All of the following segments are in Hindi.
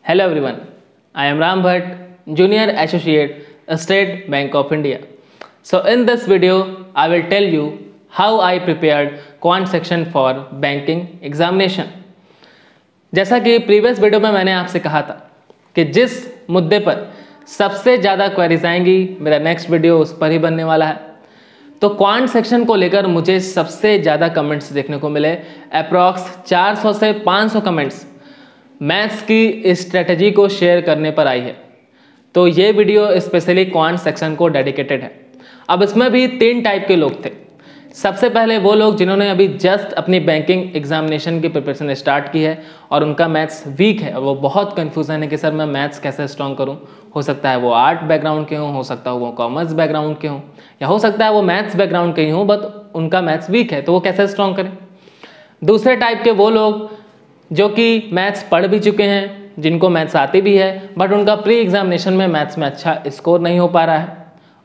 Hello everyone, I am Ram Bhatt, Junior Associate, State Bank of India. So in this video, I will tell you how I prepared quant section for banking examination. जैसा कि प्रीवियस वीडियो में मैंने आपसे कहा था कि जिस मुद्दे पर सबसे ज़्यादा क्वेरीज आएंगी मेरा नेक्स्ट वीडियो उस पर ही बनने वाला है। तो क्वांट सेक्शन को लेकर मुझे सबसे ज़्यादा कमेंट्स देखने को मिले, अप्रॉक्स 400 से 500 कमेंट्स मैथ्स की स्ट्रेटजी को शेयर करने पर आई है। तो ये वीडियो स्पेशली क्वांट सेक्शन को डेडिकेटेड है। अब इसमें भी 3 टाइप के लोग थे। सबसे पहले वो लोग जिन्होंने अभी जस्ट अपनी बैंकिंग एग्जामिनेशन की प्रिपरेशन स्टार्ट की है और उनका मैथ्स वीक है और वो बहुत कन्फ्यूजन है कि सर मैं मैथ्स कैसे स्ट्रॉन्ग करूं। हो सकता है वो आर्ट बैकग्राउंड के हों, हो सकता है वो कॉमर्स बैकग्राउंड के हों, या हो सकता है वो मैथ्स बैकग्राउंड के ही हों बट उनका मैथ्स वीक है, तो वो कैसे स्ट्रॉन्ग करें। दूसरे टाइप के वो लोग जो कि मैथ्स पढ़ भी चुके हैं, जिनको मैथ्स आती भी है बट उनका प्री एग्जामिनेशन में मैथ्स में अच्छा स्कोर नहीं हो पा रहा है।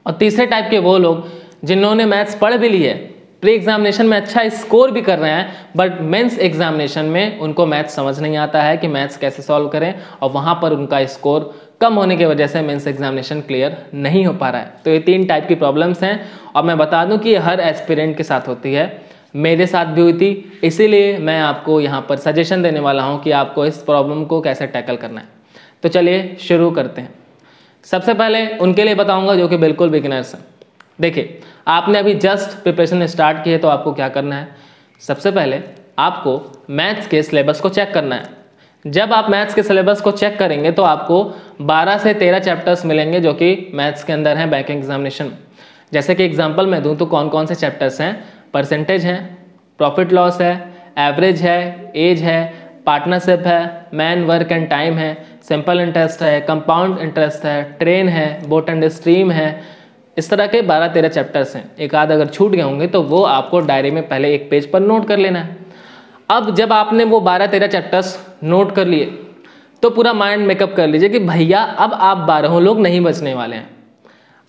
और तीसरे टाइप के वो लोग जिन्होंने मैथ्स पढ़ भी ली है, प्री एग्जामिनेशन में अच्छा स्कोर भी कर रहे हैं बट मेंस एग्जामिनेशन में उनको मैथ्स समझ नहीं आता है कि मैथ्स कैसे सॉल्व करें और वहाँ पर उनका स्कोर कम होने की वजह से मेंस एग्जामिनेशन क्लियर नहीं हो पा रहा है। तो ये 3 टाइप की प्रॉब्लम्स हैं और मैं बता दूं कि हर एस्पिरेंट के साथ होती है, मेरे साथ भी हुई थी। इसीलिए मैं आपको यहाँ पर सजेशन देने वाला हूँ कि आपको इस प्रॉब्लम को कैसे टैकल करना है। तो चलिए शुरू करते हैं। सबसे पहले उनके लिए बताऊँगा जो कि बिल्कुल बिगिनर्स हैं। देखिए, आपने अभी जस्ट प्रिपरेशन स्टार्ट की है तो आपको क्या करना है। सबसे पहले आपको मैथ्स के सिलेबस को चेक करना है। जब आप मैथ्स के सिलेबस को चेक करेंगे तो आपको 12 से 13 चैप्टर्स मिलेंगे जो कि मैथ्स के अंदर हैं बैंकिंग एग्जामिनेशन। जैसे कि एग्जांपल मैं दूं तो कौन कौन से चैप्टर्स हैं। परसेंटेज है, प्रॉफिट लॉस है, एवरेज है, एज है, पार्टनरशिप है, मैन वर्क एंड टाइम है, सिंपल इंटरेस्ट है, कंपाउंड इंटरेस्ट है, ट्रेन है, बोट एंड स्ट्रीम है। इस तरह के 12-13 चैप्टर्स हैं। एक आध अगर छूट गए होंगे तो वो आपको डायरी में पहले एक पेज पर नोट कर लेना है। अब जब आपने वो 12-13 चैप्टर्स नोट कर लिए तो पूरा माइंड मेकअप कर लीजिए कि भैया अब आप 12 लोग नहीं बचने वाले हैं।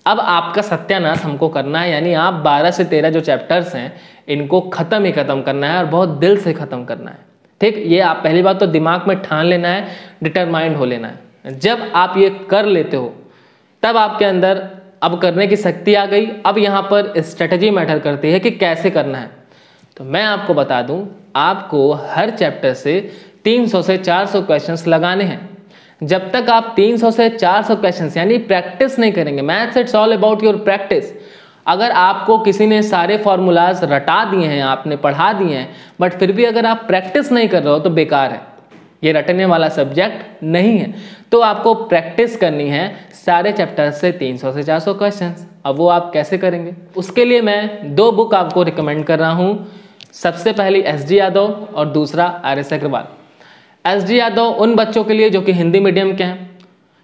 अब आपका सत्यानाश हमको करना है, यानी आप 12 से 13 जो चैप्टर्स हैं इनको ख़त्म ही ख़त्म करना है और बहुत दिल से ख़त्म करना है। ठीक, ये आप पहली बात तो दिमाग में ठान लेना है, डिटरमाइंड हो लेना है। जब आप ये कर लेते हो तब आपके अंदर अब करने की शक्ति आ गई। अब यहाँ पर स्ट्रेटजी मैटर करती है कि कैसे करना है। तो मैं आपको बता दूं, आपको हर चैप्टर से 300 से 400 क्वेश्चंस लगाने हैं। जब तक आप 300 से 400 क्वेश्चंस यानी प्रैक्टिस नहीं करेंगे, maths it's all about your practice. अगर आपको किसी ने सारे फॉर्मूलाज रटा दिए हैं, आपने पढ़ा दिए हैं बट फिर भी अगर आप प्रैक्टिस नहीं कर रहे हो तो बेकार है, ये रटने वाला सब्जेक्ट नहीं है। तो आपको प्रैक्टिस करनी है सारे चैप्टर से 300 से 400 क्वेश्चंस। अब वो आप कैसे करेंगे, उसके लिए मैं 2 बुक आपको रिकमेंड कर रहा हूँ। सबसे पहली एस.डी. यादव और दूसरा आर.एस. अग्रवाल। एस.डी. यादव उन बच्चों के लिए जो कि हिंदी मीडियम के हैं,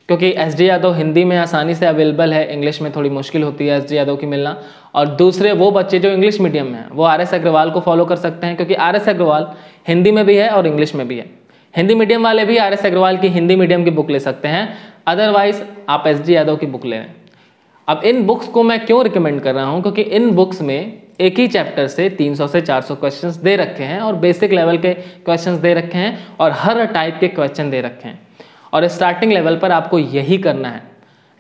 क्योंकि एस.डी. यादव हिंदी में आसानी से अवेलेबल है, इंग्लिश में थोड़ी मुश्किल होती है एस.डी. यादव की मिलना। और दूसरे वो बच्चे जो इंग्लिश मीडियम में हैं वो आर.एस. अग्रवाल को फॉलो कर सकते हैं, क्योंकि आर.एस. अग्रवाल हिंदी में भी है और इंग्लिश में भी है। हिंदी मीडियम वाले भी आर.एस. अग्रवाल की हिंदी मीडियम की बुक ले सकते हैं, अदरवाइज आप एस.डी. यादव की बुक ले लें। अब इन बुक्स को मैं क्यों रिकमेंड कर रहा हूँ, क्योंकि इन बुक्स में एक ही चैप्टर से 300 से 400 क्वेश्चंस दे रखे हैं और बेसिक लेवल के क्वेश्चंस दे रखे हैं और हर टाइप के क्वेश्चन दे रखे हैं। और स्टार्टिंग लेवल पर आपको यही करना है।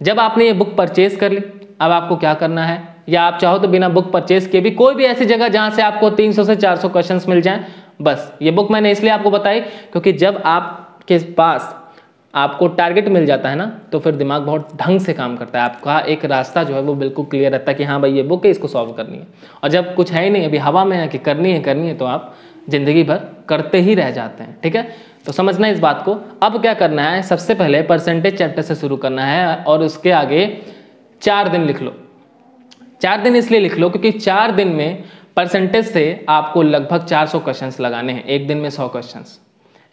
जब आपने ये बुक परचेज कर ली, अब आपको क्या करना है, या आप चाहो तो बिना बुक परचेज किए भी कोई भी ऐसी जगह जहाँ से आपको 300 से 400 क्वेश्चन मिल जाएं। बस ये बुक मैंने इसलिए आपको बताई क्योंकि जब आपके पास आपको टारगेट मिल जाता है ना तो फिर दिमाग बहुत ढंग से काम करता है। आपका एक रास्ता जो है वो बिल्कुल क्लियर रहता है कि हाँ भाई ये बुक है, इसको सॉल्व करनी है। और जब कुछ है ही नहीं, अभी हवा में है कि करनी है तो आप जिंदगी भर करते ही रह जाते हैं। ठीक है, तो समझना इस बात को। अब क्या करना है, सबसे पहले परसेंटेज चैप्टर से शुरू करना है और उसके आगे 4 दिन लिख लो। 4 दिन इसलिए लिख लो क्योंकि 4 दिन में परसेंटेज से आपको लगभग 400 क्वेश्चन लगाने हैं, एक दिन में 100 क्वेश्चन।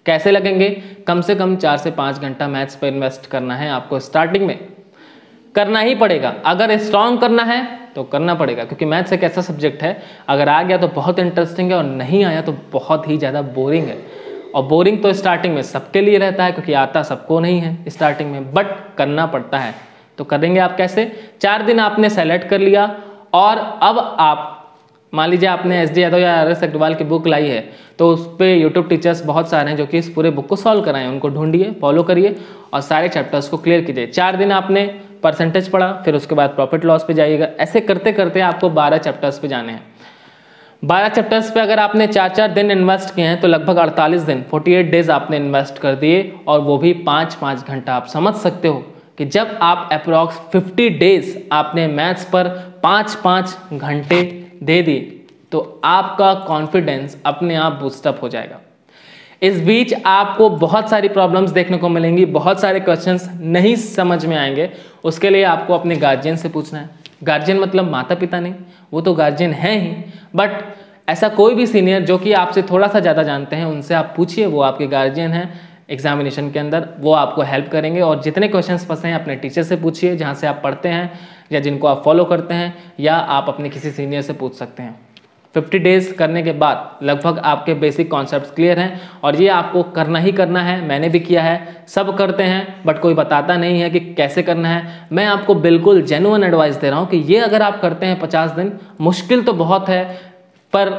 कैसे लगेंगे, कम से कम 4 से 5 घंटा मैथ्स पर इन्वेस्ट करना है आपको। स्टार्टिंग में करना ही पड़ेगा, अगर स्ट्रॉन्ग करना है तो करना पड़ेगा, क्योंकि मैथ्स एक ऐसा सब्जेक्ट है अगर आ गया तो बहुत इंटरेस्टिंग है और नहीं आया तो बहुत ही ज़्यादा बोरिंग है। और बोरिंग तो स्टार्टिंग में सबके लिए रहता है क्योंकि आता सबको नहीं है स्टार्टिंग में, बट करना पड़ता है। तो करेंगे आप कैसे, 4 दिन आपने सेलेक्ट कर लिया और अब आप मान लीजिए आपने एस डी यादव या आर एस अग्रवाल की बुक लाई है, तो उस पर यूट्यूब टीचर्स बहुत सारे हैं जो कि इस पूरे बुक को सॉल्व कराएं। उनको ढूंढिए, फॉलो करिए और सारे चैप्टर्स को क्लियर कीजिए। 4 दिन आपने परसेंटेज पढ़ा, फिर उसके बाद प्रॉफिट लॉस पे जाइएगा। ऐसे करते करते आपको 12 चैप्टर्स पे जाने हैं। 12 चैप्टर्स पे अगर आपने 4-4 दिन इन्वेस्ट किए हैं तो लगभग 48 दिन 48 डेज आपने इन्वेस्ट कर दिए, और वो भी 5-5 घंटा। आप समझ सकते हो कि जब आप अप्रॉक्स 50 डेज आपने मैथ्स पर 5-5 घंटे दे दिए तो आपका कॉन्फिडेंस अपने आप बूस्टअप हो जाएगा। इस बीच आपको बहुत सारी प्रॉब्लम्स देखने को मिलेंगी, बहुत सारे क्वेश्चंस नहीं समझ में आएंगे। उसके लिए आपको अपने गार्जियन से पूछना है। गार्जियन मतलब माता पिता नहीं, वो तो गार्जियन है ही, बट ऐसा कोई भी सीनियर जो कि आपसे थोड़ा सा ज़्यादा जानते हैं, उनसे आप पूछिए। वो आपके गार्जियन हैं एग्जामिनेशन के अंदर, वो आपको हेल्प करेंगे। और जितने क्वेश्चंस फंसे हैं अपने टीचर से पूछिए, जहाँ से आप पढ़ते हैं या जिनको आप फॉलो करते हैं, या आप अपने किसी सीनियर से पूछ सकते हैं। 50 डेज करने के बाद लगभग आपके बेसिक कॉन्सेप्ट्स क्लियर हैं, और ये आपको करना ही करना है। मैंने भी किया है, सब करते हैं, बट कोई बताता नहीं है कि कैसे करना है। मैं आपको बिल्कुल जेन्युइन एडवाइस दे रहा हूँ कि ये अगर आप करते हैं 50 दिन, मुश्किल तो बहुत है, पर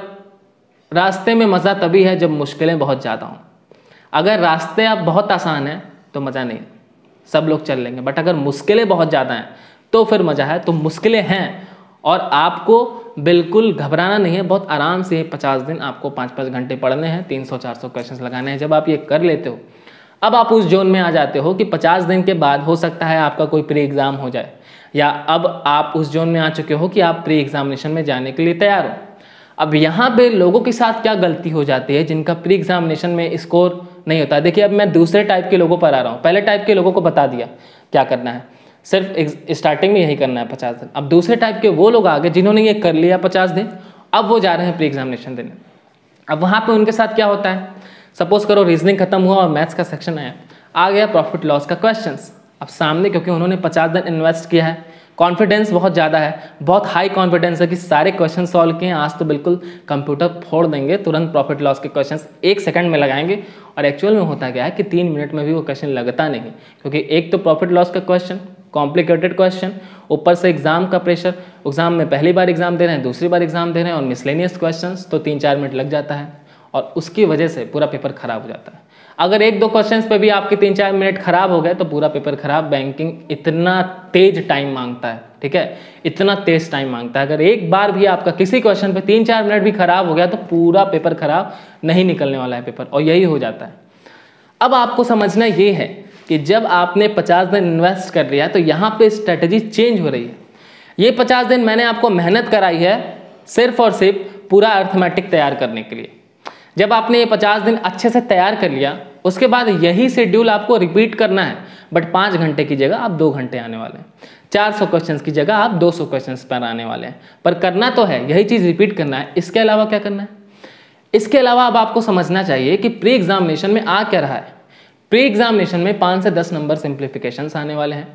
रास्ते में मज़ा तभी है जब मुश्किलें बहुत ज़्यादा हों। अगर रास्ते आप बहुत आसान हैं तो मज़ा नहीं, सब लोग चल लेंगे, बट अगर मुश्किलें बहुत ज़्यादा हैं तो फिर मज़ा है। तो मुश्किलें हैं और आपको बिल्कुल घबराना नहीं है। बहुत आराम से 50 दिन आपको 5-5 घंटे पढ़ने हैं, 300-400 क्वेश्चंस लगाने हैं। जब आप ये कर लेते हो, अब आप उस जोन में आ जाते हो कि 50 दिन के बाद हो सकता है आपका कोई प्री एग्ज़ाम हो जाए, या अब आप उस जोन में आ चुके हो कि आप प्री एग्जामिनेशन में जाने के लिए तैयार हो। अब यहाँ पे लोगों के साथ क्या गलती हो जाती है जिनका प्री एग्जामिनेशन में स्कोर नहीं होता। देखिए, अब मैं दूसरे टाइप के लोगों पर आ रहा हूँ। पहले टाइप के लोगों को बता दिया क्या करना है, सिर्फ स्टार्टिंग में यही करना है 50 दिन। अब दूसरे टाइप के वो लोग आ गए जिन्होंने ये कर लिया 50 दिन, अब वो जा रहे हैं प्री एग्जामिनेशन देने। अब वहाँ पे उनके साथ क्या होता है, सपोज करो रीजनिंग खत्म हुआ और मैथ्स का सेक्शन आया, आ गया प्रॉफिट लॉस का क्वेश्चंस। अब सामने क्योंकि उन्होंने 50 दिन इन्वेस्ट किया है, कॉन्फिडेंस बहुत ज़्यादा है, बहुत हाई कॉन्फिडेंस है कि सारे क्वेश्चन सॉल्व किए, आज तो बिल्कुल कंप्यूटर फोड़ देंगे, तुरंत प्रॉफिट लॉस के क्वेश्चंस 1 सेकंड में लगाएंगे। और एक्चुअल में होता क्या है कि 3 मिनट में भी वो क्वेश्चन लगता नहीं, क्योंकि एक तो प्रॉफिट लॉस का क्वेश्चन, कॉम्प्लिकेटेड क्वेश्चन, ऊपर से एग्जाम का प्रेशर, एग्जाम में पहली बार एग्जाम दे रहे हैं, दूसरी बार एग्जाम दे रहे हैं, और मिसलेनियस क्वेश्चंस, तो 3-4 मिनट लग जाता है, और उसकी वजह से पूरा पेपर खराब हो जाता है। अगर 1-2 क्वेश्चंस पे भी आपके 3-4 मिनट खराब हो गए तो पूरा पेपर खराब। बैंकिंग इतना तेज टाइम मांगता है, ठीक है, इतना तेज टाइम मांगता है। अगर एक बार भी आपका किसी क्वेश्चन पे 3-4 मिनट भी खराब हो गया तो पूरा पेपर खराब, नहीं निकलने वाला है पेपर, और यही हो जाता है। अब आपको समझना ये है कि जब आपने 50 दिन इन्वेस्ट कर लिया तो यहाँ पे स्ट्रेटजी चेंज हो रही है। ये 50 दिन मैंने आपको मेहनत कराई है सिर्फ और सिर्फ पूरा अर्थमेटिक तैयार करने के लिए। जब आपने ये 50 दिन अच्छे से तैयार कर लिया, उसके बाद यही शेड्यूल आपको रिपीट करना है, बट 5 घंटे की जगह आप 2 घंटे आने वाले हैं। 400 क्वेश्चंस की जगह आप 200 क्वेश्चंस पर आने वाले हैं, पर करना तो है, यही चीज़ रिपीट करना है। इसके अलावा क्या करना है? इसके अलावा अब आपको समझना चाहिए कि प्री एग्जामिनेशन में आ क्या रहा है। प्री एग्जामिनेशन में 5 से 10 नंबर सिंप्लीफिकेशंस आने वाले हैं,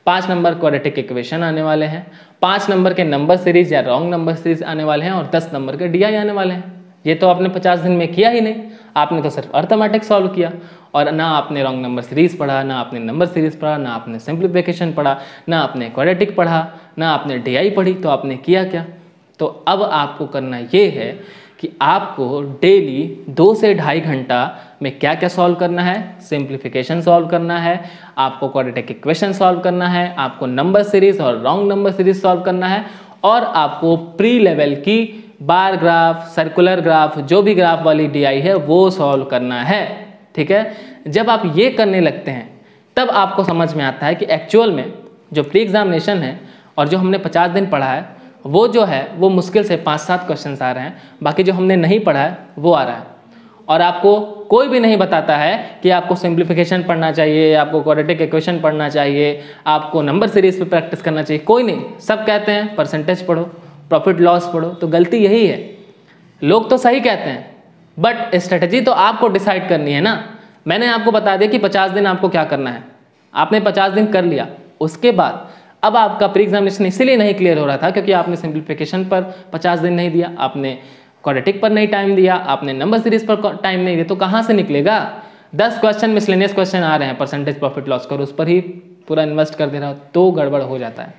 5 नंबर क्वाड्रेटिक इक्वेशन आने वाले हैं, 5 नंबर के नंबर सीरीज या रॉन्ग नंबर सीरीज आने वाले हैं, और 10 नंबर के DI आने वाले हैं। ये तो आपने 50 दिन में किया ही नहीं, आपने तो सिर्फ अर्थमेटिक सॉल्व किया, और ना आपने रॉन्ग नंबर सीरीज पढ़ा, ना आपने नंबर सीरीज पढ़ा, ना आपने सिंप्लीफिकेशन पढ़ा, ना आपने क्वाड्रेटिक पढ़ा, ना आपने DI पढ़ी। तो आपने किया क्या? तो अब आपको करना ये है कि आपको डेली 2 से 2.5 घंटा में क्या क्या सॉल्व करना है। सिंप्लीफिकेशन सॉल्व करना है, आपको क्वाड्रेटिक इक्वेशन सॉल्व करना है, आपको नंबर सीरीज और रॉन्ग नंबर सीरीज सॉल्व करना है, और आपको प्री लेवल की बार ग्राफ, सर्कुलर ग्राफ, जो भी ग्राफ वाली DI है वो सॉल्व करना है, ठीक है। जब आप ये करने लगते हैं तब आपको समझ में आता है कि एक्चुअल में जो प्री एग्जामिनेशन है और जो हमने 50 दिन पढ़ा है वो जो है वो मुश्किल से 5-7 क्वेश्चंस आ रहे हैं, बाकी जो हमने नहीं पढ़ा है वो आ रहा है। और आपको कोई भी नहीं बताता है कि आपको सिंप्लीफिकेशन पढ़ना चाहिए, आपको क्वाड्रेटिक इक्वेशन पढ़ना चाहिए, आपको नंबर सीरीज पे प्रैक्टिस करना चाहिए, कोई नहीं। सब कहते हैं परसेंटेज पढ़ो, प्रॉफिट लॉस पढ़ो। तो गलती यही है, लोग तो सही कहते हैं, बट स्ट्रेटजी तो आपको डिसाइड करनी है ना। मैंने आपको बता दिया कि 50 दिन आपको क्या करना है, आपने 50 दिन कर लिया। उसके बाद अब आपका प्री एग्जामिनेशन इसीलिए नहीं क्लियर हो रहा था क्योंकि आपने सिंप्लीफिकेशन पर 50 दिन नहीं दिया, आपने क्वाड्रेटिक पर नहीं टाइम दिया, आपने नंबर सीरीज पर टाइम नहीं दिया। तो कहाँ से निकलेगा? 10 क्वेश्चन मिसलेनियस क्वेश्चन आ रहे हैं, परसेंटेज प्रॉफिट लॉस करो, उस पर ही पूरा इन्वेस्ट कर दे रहा हो तो गड़बड़ हो जाता है।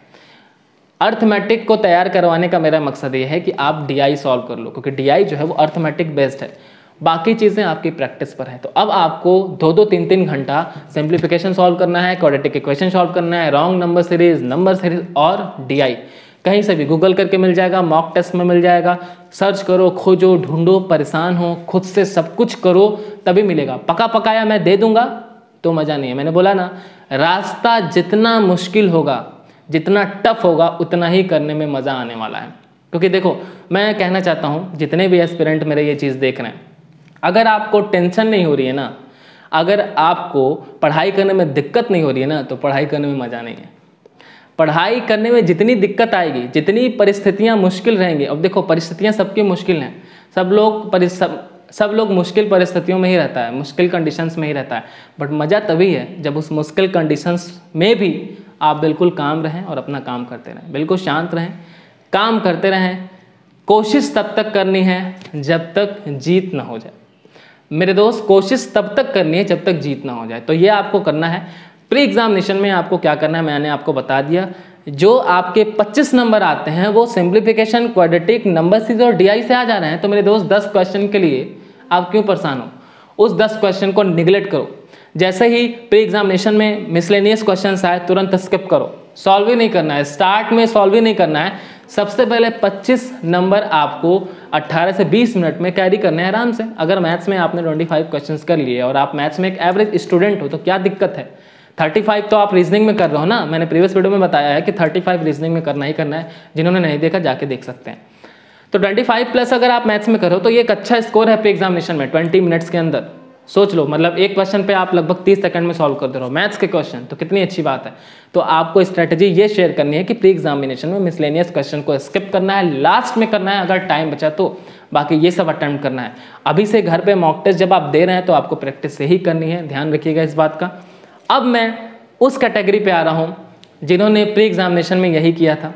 अर्थमेटिक को तैयार करवाने का मेरा मकसद ये है कि आप DI सॉल्व कर लो, क्योंकि DI जो है वो अर्थमेटिक बेस्ड है, बाकी चीज़ें आपकी प्रैक्टिस पर है। तो अब आपको 2-2, 3-3 घंटा सिंप्लीफिकेशन सॉल्व करना है, क्वाड्रेटिक इक्वेशन सॉल्व करना है, रॉन्ग नंबर सीरीज और DI कहीं से भी गूगल करके मिल जाएगा, मॉक टेस्ट में मिल जाएगा, सर्च करो, खोजो, ढूंढो, परेशान हो, खुद से सब कुछ करो, तभी मिलेगा। पका पकाया मैं दे दूंगा तो मज़ा नहीं है। मैंने बोला ना, रास्ता जितना मुश्किल होगा, जितना टफ होगा, उतना ही करने में मज़ा आने वाला है। क्योंकि देखो, मैं कहना चाहता हूँ जितने भी एस्पिरेंट मेरे ये चीज़ देख रहे हैं, अगर आपको टेंशन नहीं हो रही है ना, अगर आपको पढ़ाई करने में दिक्कत नहीं हो रही है ना, तो पढ़ाई करने में मज़ा नहीं है। पढ़ाई करने में जितनी दिक्कत आएगी, जितनी परिस्थितियाँ मुश्किल रहेंगी, अब देखो परिस्थितियाँ सबकी मुश्किल हैं, सब लोग मुश्किल परिस्थितियों में ही रहता है, मुश्किल कंडीशंस में ही रहता है, बट मज़ा तभी है जब उस मुश्किल कंडीशंस में भी आप बिल्कुल काम रहें और अपना काम करते रहें, बिल्कुल शांत रहें, काम करते रहें। कोशिश तब तक करनी है जब तक जीत ना हो जाए मेरे दोस्त, कोशिश तब तक करनी है जब तक जीत ना हो जाए। तो ये आपको करना है। प्री एग्जामिनेशन में आपको क्या करना है मैंने आपको बता दिया। जो आपके 25 नंबर आते हैं वो सिंप्लीफिकेशन, क्वाड्रेटिक, नंबर सीरीज और DI से आ जा रहे हैं। तो मेरे दोस्त 10 क्वेश्चन के लिए आप क्यों परेशान हो, उस 10 क्वेश्चन को निगलेक्ट करो। जैसे ही प्री एग्जामिनेशन में मिसलेनियस क्वेश्चन आए तुरंत स्किप करो, सॉल्व ही नहीं करना है, स्टार्ट में सॉल्व ही नहीं करना है। सबसे पहले 25 नंबर आपको 18 से 20 मिनट में कैरी करने हैं आराम से। अगर मैथ्स में आपने 25 क्वेश्चंस कर लिए और आप मैथ्स में एक एवरेज स्टूडेंट हो तो क्या दिक्कत है। 35 तो आप रीजनिंग में कर रहे हो ना, मैंने प्रीवियस वीडियो में बताया है कि 35 रीजनिंग में करना ही करना है, जिन्होंने नहीं देखा जाके देख सकते हैं। तो 25 प्लस अगर आप मैथ्स में करो तो ये एक अच्छा स्कोर है प्री एग्जामिनेशन में 20 मिनट्स के अंदर। सोच लो, मतलब एक क्वेश्चन पे आप लगभग 30 सेकंड में सॉल्व कर दे रहे हो मैथ्स के क्वेश्चन, तो कितनी अच्छी बात है। तो आपको स्ट्रेटजी ये शेयर करनी है कि प्री एग्जामिनेशन में मिसलेनियस क्वेश्चन को स्किप करना है, लास्ट में करना है अगर टाइम बचा तो, बाकी ये सब अटेम्प्ट करना है। अभी से घर पे मॉक टेस्ट जब आप दे रहे हैं तो आपको प्रैक्टिस से ही करनी है, ध्यान रखिएगा इस बात का। अब मैं उस कैटेगरी पे आ रहा हूँ जिन्होंने प्री एग्जामिनेशन में यही किया था,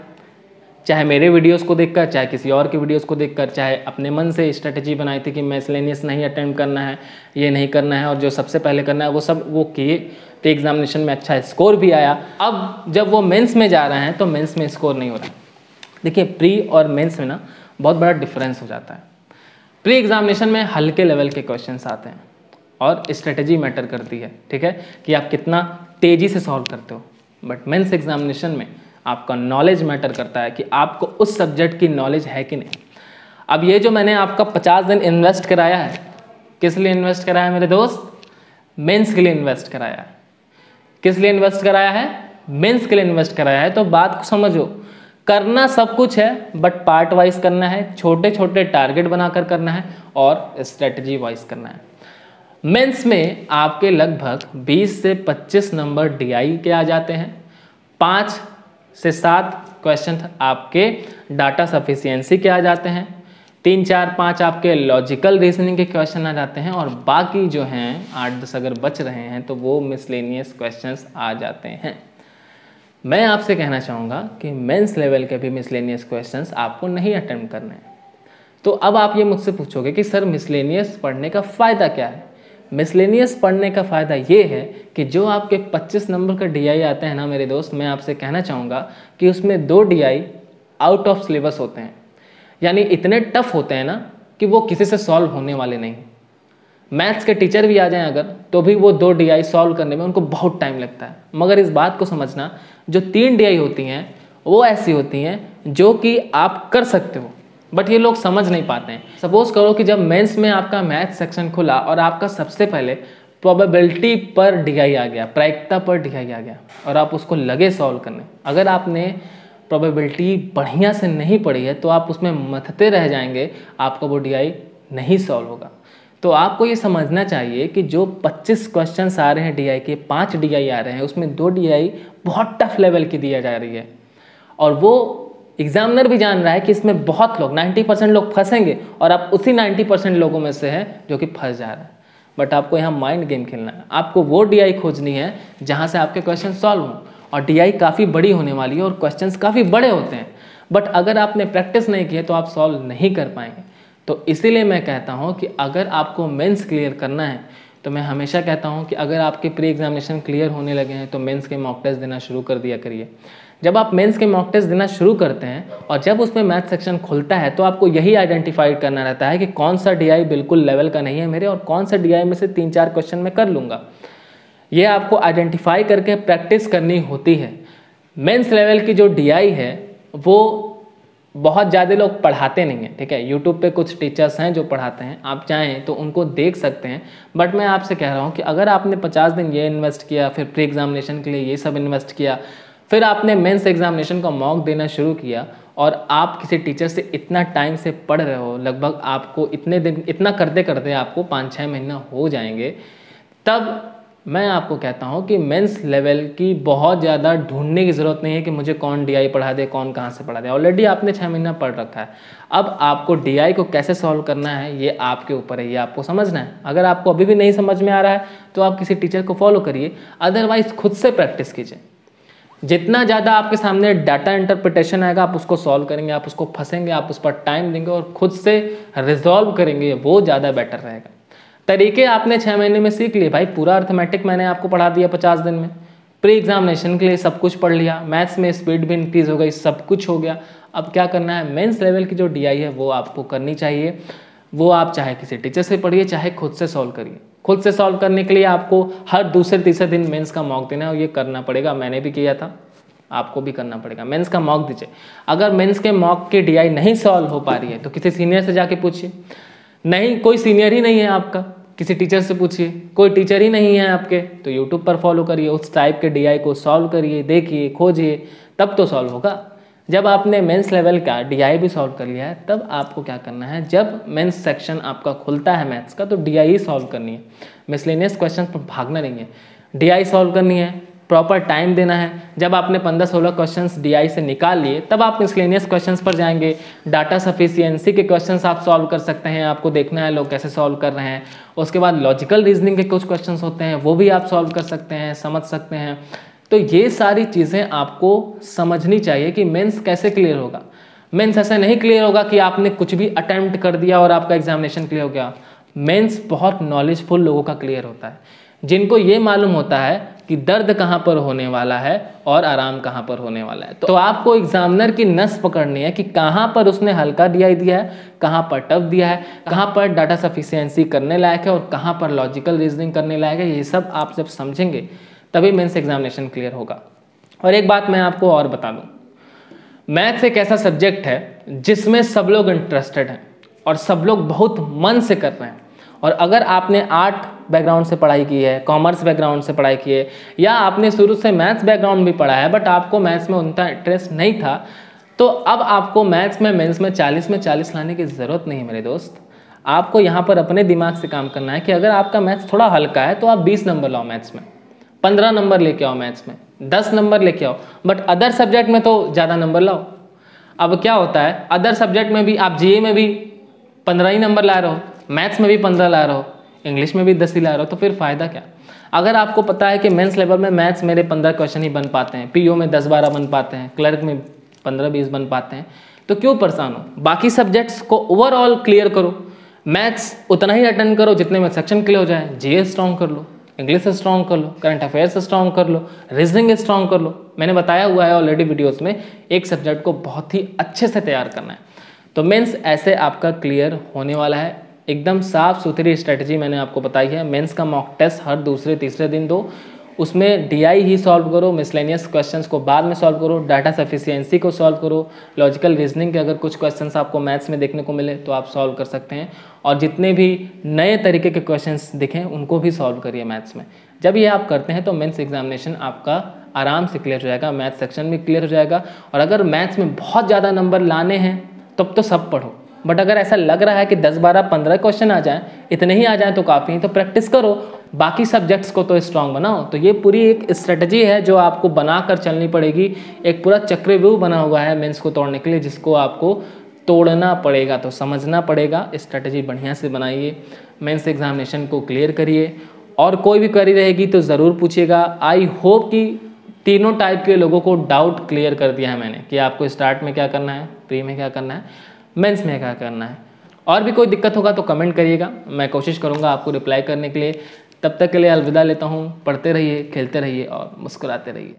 चाहे मेरे वीडियोस को देखकर, चाहे किसी और के वीडियोस को देखकर, चाहे अपने मन से स्ट्रेटजी बनाई थी कि मिसलेनियस नहीं अटेम्प्ट करना है, ये नहीं करना है और जो सबसे पहले करना है वो सब वो किए। प्री एग्जामिनेशन में अच्छा स्कोर भी आया। अब जब वो मेंस में जा रहे हैं तो मेंस में स्कोर नहीं हो रहा है। देखिए, प्री और मेंस में ना बहुत बड़ा डिफरेंस हो जाता है। प्री एग्जामिनेशन में हल्के लेवल के क्वेश्चन आते हैं और स्ट्रेटजी मैटर करती है, ठीक है, कि आप कितना तेज़ी से सॉल्व करते हो। बट मेंस एग्जामिनेशन में आपका नॉलेज मैटर करता है कि आपको उस सब्जेक्ट की नॉलेज है कि नहीं। अब ये जो मैंने आपका 50 दिन इन्वेस्ट कराया है, किस लिए इन्वेस्ट कराया है मेरे दोस्त? मेंस के लिए इन्वेस्ट कराया है। किस लिए इन्वेस्ट कराया है? मेंस के लिए इन्वेस्ट कराया है। तो बात को समझो, करना सब कुछ है बट पार्ट वाइज करना है, छोटे छोटे टारगेट बनाकर करना है और स्ट्रेटजी वाइज करना है। मेंस में आपके लगभग 20 से 25 नंबर DI के आ जाते हैं, 5 से 7 क्वेश्चन आपके डाटा सफिशिएंसी के आ जाते हैं, 3, 4, 5 आपके लॉजिकल रीजनिंग के क्वेश्चन आ जाते हैं और बाकी जो हैं 8-10 अगर बच रहे हैं तो वो मिसलेनियस क्वेश्चंस आ जाते हैं। मैं आपसे कहना चाहूँगा कि मेंस लेवल के भी मिसलेनियस क्वेश्चंस आपको नहीं अटेम्प्ट करने हैं। तो अब आप ये मुझसे पूछोगे कि सर मिसलेनियस पढ़ने का फ़ायदा क्या है? मिसलेनियस पढ़ने का फ़ायदा ये है कि जो आपके 25 नंबर का DI आते हैं ना मेरे दोस्त, मैं आपसे कहना चाहूँगा कि उसमें 2 DI आउट ऑफ सिलेबस होते हैं, यानी इतने टफ होते हैं ना कि वो किसी से सॉल्व होने वाले नहीं। मैथ्स के टीचर भी आ जाएं अगर, तो भी वो 2 DI सॉल्व करने में उनको बहुत टाइम लगता है। मगर इस बात को समझना, जो 3 DI होती हैं वो ऐसी होती हैं जो कि आप कर सकते हो, बट ये लोग समझ नहीं पाते हैं। सपोज करो कि जब मेंस में आपका मैथ सेक्शन खुला और आपका सबसे पहले प्रोबेबिलिटी पर DI आ गया, प्रायिकता पर DI आ गया और आप उसको लगे सॉल्व करने। अगर आपने प्रोबेबिलिटी बढ़िया से नहीं पढ़ी है तो आप उसमें मथते रह जाएंगे, आपका वो DI नहीं सॉल्व होगा। तो आपको ये समझना चाहिए कि जो 25 क्वेश्चंस आ रहे हैं DI के, 5 DI आ रहे हैं, उसमें 2 DI बहुत टफ लेवल की दिया जा रही है और वो एग्जामिनर भी जान रहा है कि इसमें बहुत लोग 90% लोग फंसेंगे और आप उसी 90% लोगों में से हैं जो कि फंस जा रहा है। बट आपको यहाँ माइंड गेम खेलना है, आपको वो DI खोजनी है जहाँ से आपके क्वेश्चन सॉल्व हों और DI काफ़ी बड़ी होने वाली है और क्वेश्चंस काफ़ी बड़े होते हैं। बट अगर आपने प्रैक्टिस नहीं की है तो आप सॉल्व नहीं कर पाएंगे। तो इसीलिए मैं कहता हूँ कि अगर आपको मेंस क्लियर करना है तो मैं हमेशा कहता हूँ कि अगर आपके प्री एग्जामिनेशन क्लियर होने लगे हैं तो मेंस के मॉक टेस्ट देना शुरू कर दिया करिए। जब आप मेंस के मॉक टेस्ट देना शुरू करते हैं और जब उसमें मैथ सेक्शन खुलता है तो आपको यही आइडेंटिफाई करना रहता है कि कौन सा डीआई बिल्कुल लेवल का नहीं है मेरे और कौन सा डीआई में से 3-4 क्वेश्चन मैं कर लूँगा। ये आपको आइडेंटिफाई करके प्रैक्टिस करनी होती है। मेंस लेवल की जो डीआई है वो बहुत ज़्यादा लोग पढ़ाते नहीं हैं, ठीक है। यूट्यूब पे कुछ टीचर्स हैं जो पढ़ाते हैं, आप चाहें तो उनको देख सकते हैं। बट मैं आपसे कह रहा हूँ कि अगर आपने 50 दिन ये इन्वेस्ट किया, फिर प्री एग्जामिनेशन के लिए ये सब इन्वेस्ट किया, फिर आपने मेंस एग्जामिनेशन का मॉक देना शुरू किया और आप किसी टीचर से इतना टाइम से पढ़ रहे हो, लगभग आपको इतने दिन इतना करते करते आपको 5-6 महीना हो जाएंगे, तब मैं आपको कहता हूं कि मेंस लेवल की बहुत ज़्यादा ढूंढने की ज़रूरत नहीं है कि मुझे कौन डीआई पढ़ा दे, कौन कहां से पढ़ा दे। ऑलरेडी आपने 6 महीना पढ़ रखा है। अब आपको डीआई को कैसे सॉल्व करना है ये आपके ऊपर है, ये आपको समझना है। अगर आपको अभी भी नहीं समझ में आ रहा है तो आप किसी टीचर को फॉलो करिए, अदरवाइज खुद से प्रैक्टिस कीजिए। जितना ज़्यादा आपके सामने डाटा इंटरप्रिटेशन आएगा आप उसको सॉल्व करेंगे, आप उसको फंसेंगे, आप उस पर टाइम देंगे और खुद से रिजॉल्व करेंगे, वो ज़्यादा बेटर रहेगा। तरीके आपने 6 महीने में सीख लिए भाई। पूरा अर्थमेटिक मैंने आपको पढ़ा दिया 50 दिन में, प्री एग्जामिनेशन के लिए सब कुछ पढ़ लिया, मैथ्स में स्पीड भी इंक्रीज हो गई, सब कुछ हो गया। अब क्या करना है, मेंस लेवल की जो डीआई है वो आपको करनी चाहिए। वो आप चाहे किसी टीचर से पढ़िए, चाहे खुद से सॉल्व करिए। खुद से सॉल्व करने के लिए आपको हर दूसरे तीसरे दिन मेंस का मॉक देना है और ये करना पड़ेगा। मैंने भी किया था, आपको भी करना पड़ेगा। मेंस का मॉक दीजिए। अगर मेंस के मॉक की डीआई नहीं सॉल्व हो पा रही है तो किसी सीनियर से जाके पूछिए। नहीं, कोई सीनियर ही नहीं है आपका, किसी टीचर से पूछिए। कोई टीचर ही नहीं है आपके तो यूट्यूब पर फॉलो करिए, उस टाइप के डीआई को सॉल्व करिए, देखिए, खोजिए, तब तो सॉल्व होगा। जब आपने मेंस लेवल का डीआई भी सॉल्व कर लिया है तब आपको क्या करना है, जब मेंस सेक्शन आपका खुलता है मैथ्स का तो डीआई ही सॉल्व करनी है। मिसलेनियस क्वेश्चन पर भागना नहीं है, डीआई सॉल्व करनी है, प्रॉपर टाइम देना है। जब आपने 15-16 क्वेश्चंस डीआई से निकाल लिए तब आप मिसलेनियस क्वेश्चंस पर जाएंगे। डाटा सफिशिएंसी के क्वेश्चंस आप सॉल्व कर सकते हैं, आपको देखना है लोग कैसे सॉल्व कर रहे हैं। उसके बाद लॉजिकल रीजनिंग के कुछ क्वेश्चंस होते हैं वो भी आप सॉल्व कर सकते हैं, समझ सकते हैं। तो ये सारी चीज़ें आपको समझनी चाहिए कि मेंस कैसे क्लियर होगा। मेंस ऐसा नहीं क्लियर होगा कि आपने कुछ भी अटेम्प्ट कर दिया और आपका एग्जामिनेशन क्लियर हो गया। मेंस बहुत नॉलेजफुल लोगों का क्लियर होता है, जिनको ये मालूम होता है कि दर्द कहाँ पर होने वाला है और आराम कहाँ पर होने वाला है। तो आपको एग्जामिनर की नस पकड़नी है कि कहाँ पर उसने हल्का डीआई दिया है, कहाँ पर टफ दिया है, कहाँ पर डाटा सफिशिएंसी करने लायक है और कहाँ पर लॉजिकल रीजनिंग करने लायक है। ये सब आप जब समझेंगे तभी मेंस एग्जामिनेशन क्लियर होगा। और एक बात मैं आपको और बता दूँ, मैथ्स एक ऐसा सब्जेक्ट है जिसमें सब लोग इंटरेस्टेड हैं और सब लोग बहुत मन से कर रहे हैं। और अगर आपने आर्ट बैकग्राउंड से पढ़ाई की है, कॉमर्स बैकग्राउंड से पढ़ाई की है, या आपने शुरू से मैथ्स बैकग्राउंड भी पढ़ा है बट आपको मैथ्स में उतना इंटरेस्ट नहीं था, तो अब आपको मैथ्स में मेंस में 40 में 40 लाने की ज़रूरत नहीं है मेरे दोस्त। आपको यहाँ पर अपने दिमाग से काम करना है कि अगर आपका मैथ्स थोड़ा हल्का है तो आप 20 नंबर लाओ मैथ्स में, 15 नंबर लेके आओ मैथ्स में, 10 नंबर लेके आओ, बट अदर सब्जेक्ट में तो ज़्यादा नंबर लाओ। अब क्या होता है, अदर सब्जेक्ट में भी आप जीए में भी 15 ही नंबर ला रहे हो, मैथ्स में भी 15 ला रहे हो, इंग्लिश में भी 10 ही ला रहे हो, तो फिर फ़ायदा क्या। अगर आपको पता है कि मेंस लेवल में मैथ्स मेरे 15 क्वेश्चन ही बन पाते हैं, पीओ में 10-12 बन पाते हैं, क्लर्क में 15-20 बन पाते हैं, तो क्यों परेशान हो। बाकी सब्जेक्ट्स को ओवरऑल क्लियर करो, मैथ्स उतना ही अटेंड करो जितने में सेक्शन क्लियर हो जाए। जीए स्ट्रॉन्ग कर लो, इंग्लिश स्ट्रॉन्ग कर लो, करंट अफेयर्स स्ट्रॉन्ग कर लो, रीजनिंग स्ट्रॉन्ग कर लो। मैंने बताया हुआ है ऑलरेडी वीडियोस में, एक सब्जेक्ट को बहुत ही अच्छे से तैयार करना है। तो मेंस ऐसे आपका क्लियर होने वाला है। एकदम साफ सुथरी स्ट्रेटजी मैंने आपको बताई है। मेंस का मॉक टेस्ट हर दूसरे तीसरे दिन दो, उसमें डीआई ही सॉल्व करो, मिसलेनियस क्वेश्चंस को बाद में सॉल्व करो, डाटा सफिशिएंसी को सॉल्व करो, लॉजिकल रीजनिंग के अगर कुछ क्वेश्चंस आपको मैथ्स में देखने को मिले तो आप सॉल्व कर सकते हैं, और जितने भी नए तरीके के क्वेश्चंस दिखें उनको भी सॉल्व करिए मैथ्स में। जब ये आप करते हैं तो मेंस एग्जामिनेशन आपका आराम से क्लियर हो जाएगा, मैथ्स सेक्शन भी क्लियर हो जाएगा। और अगर मैथ्स में बहुत ज़्यादा नंबर लाने हैं तब तो सब पढ़ो, बट अगर ऐसा लग रहा है कि 10, 12, 15 क्वेश्चन आ जाएं, इतने ही आ जाएं तो काफ़ी है, तो प्रैक्टिस करो, बाकी सब्जेक्ट्स को तो स्ट्रांग बनाओ। तो ये पूरी एक स्ट्रेटजी है जो आपको बनाकर चलनी पड़ेगी। एक पूरा चक्रव्यूह बना हुआ है मेंस को तोड़ने के लिए, जिसको आपको तोड़ना पड़ेगा, तो समझना पड़ेगा। स्ट्रेटजी बढ़िया से बनाइए, मेंस एग्जामिनेशन को क्लियर करिए। और कोई भी क्वेरी रहेगी तो ज़रूर पूछिएगा। आई होप कि तीनों टाइप के लोगों को डाउट क्लियर कर दिया है मैंने, कि आपको स्टार्ट में क्या करना है, प्री में क्या करना है, मेंस में क्या करना है। और भी कोई दिक्कत होगा तो कमेंट करिएगा, मैं कोशिश करूँगा आपको रिप्लाई करने के लिए। तब तक के लिए अलविदा लेता हूँ। पढ़ते रहिए, खेलते रहिए और मुस्कुराते रहिए।